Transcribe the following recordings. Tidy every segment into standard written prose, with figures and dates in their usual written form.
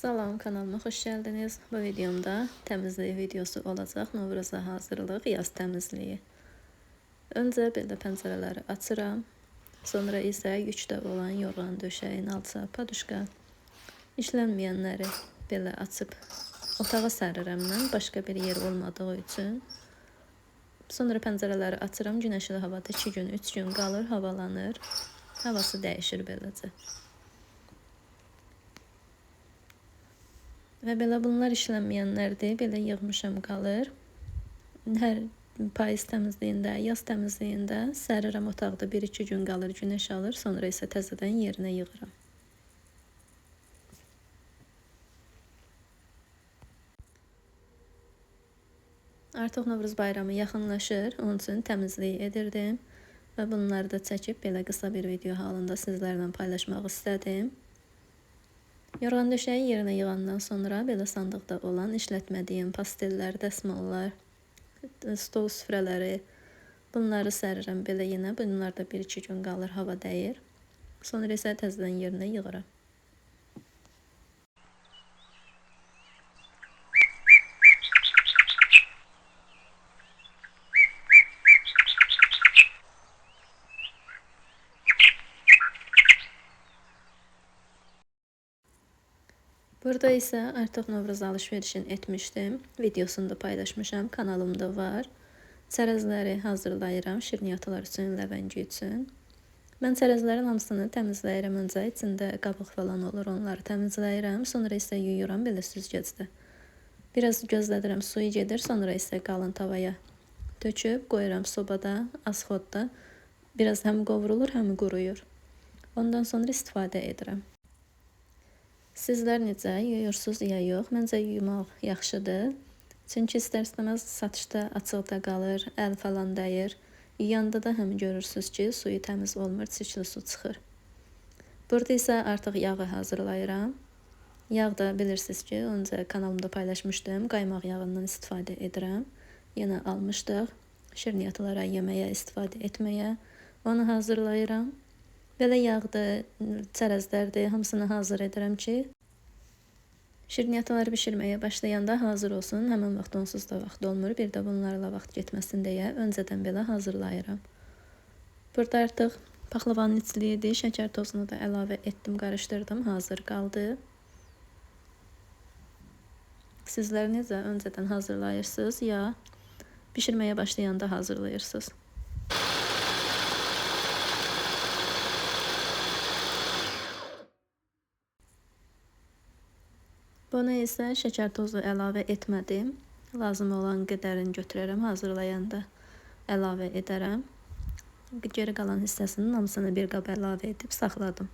Salam, kanalıma xoş gəldiniz. Bu videomda təmizlik videosu olacaq. Novruza hazırlıq, yaz təmizliyi. Öncə belə pəncərələri açıram. Sonra isə yükdə olan yorğan döşəyin, alça, paduşka işlənməyənləri belə açıb otağa sərirəm mən, başqa bir yer olmadığı üçün. Sonra pəncərələri açıram. Günəşli havada 2 gün, 3 gün qalır, havalanır. Havası dəyişir beləcə. Və belə bunlar işlənməyənlərdir. Belə yığmışam qalır. Hər payız təmizliyində, yaz təmizliyində sərirəm otaqda 1-2 gün qalır, günəş alır. Sonra isə təzədən yerinə yığıram. Artıq Novruz bayramı yaxınlaşır. Onun üçün təmizlik edirdim. Və bunları da çəkib belə qısa bir video halında sizlərlə paylaşmaq istədim. Yorğan döşəyi yerinə yığandan sonra belə sandıqda olan işlətmədiyim pastellər, dəsmallar, stol süfrələri, bunları sərirəm belə yenə. Bunlar da 1-2 gün qalır, hava dəyir. Sonra isə təzədən yerinə yığıram. Burada isə artıq Novruz alış-verişini etmişdim. Videosunu da paylaşmışam, kanalımda var. Çərəzləri hazırlayıram şirniyyatlar üçün, ləvəngi üçün. Mən çərəzlərin hamısını təmizləyirəm öncə. İçində qabıq falan olur, onları təmizləyirəm. Sonra isə yuyuram belə süzgəcdə. Biraz gözlədirəm, suyu gedir. Sonra isə qalın tavaya töküb qoyuram sobada, az xodda. Biraz həm qovrulur, həm quruyur. Ondan sonra istifadə edirəm. Sizlər necə yuyursunuz ya yox? Məncə yuymaq yaxşıdır. Çünki istər-istəməz satışda açıqda qalır, əl falan dəyir. Yuyanda da həm görürsünüz ki, suyu təmiz olmur, çirkli su çıxır. Burada isə artıq yağı hazırlayıram. Yağ da bilirsiniz ki, öncə kanalımda paylaşmışdım. Qaymaq yağından istifadə edirəm. Yenə almışdıq. Şirniyyatlara, yeməyə istifadə etməyə. Onu hazırlayıram. Belə yağdır, çərəzlərdir, hamısını hazır edirəm ki, şirniyyatları bişirməyə başlayanda hazır olsun. Həmin vaxt onsuz da vaxt olmur. Bir də bunlarla vaxt getməsin deyə öncədən belə hazırlayıram. Burada artıq paxlavanın içliyidir. Şəkər tozunu da əlavə etdim, qarışdırdım, hazır qaldı. Sizlər necə öncədən hazırlayırsınız ya bişirməyə başlayanda hazırlayırsınız? Buna isə şəkər tozu əlavə etmədim. Lazım olan qədərini götürərəm, hazırlayanda əlavə edərəm. Geri qalan hissəsinin hamısını bir qaba əlavə edib saxladım.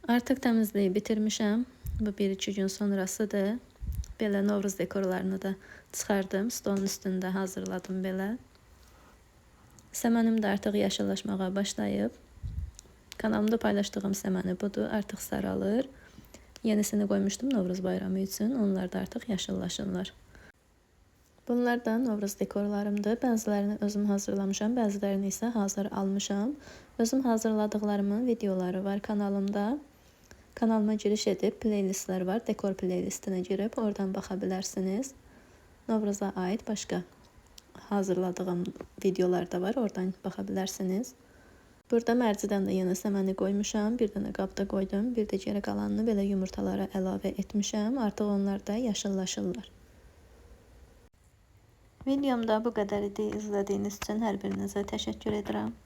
Artıq təmizliyi bitirmişəm. Bu 1-2 gün sonrasıdır. Belə Novruz dekorlarını da çıxardım. Stolun üstündə hazırladım belə. Səmənim də artıq yaşıllaşmağa başlayıb. Kanalımda paylaşdığım səməni budur. Artıq saralır. Yenisini qoymuşdum Novruz bayramı üçün. Onlar da artıq yaşıllaşırlar. Bunlar da Novruz dekorlarımdır. Bəzilərini özüm hazırlamışam, bəzilərini isə hazır almışam. Özüm hazırladıqlarımın videoları var kanalımda. Kanalıma giriş edib playlistlər var. Dekor playlistinə girib oradan baxa bilərsiniz. Novruza aid başqa hazırladığım videolar da var. Oradan baxa bilərsiniz. Burada mərcidən də yenə səməni qoymuşam. Bir dənə qabda qoydum. Bir də geri qalanını belə yumurtalara əlavə etmişəm. Artıq onlar da yaşıllaşırlar. Videomda bu qədər idi. İzlədiyiniz üçün hər birinizə təşəkkür edirəm.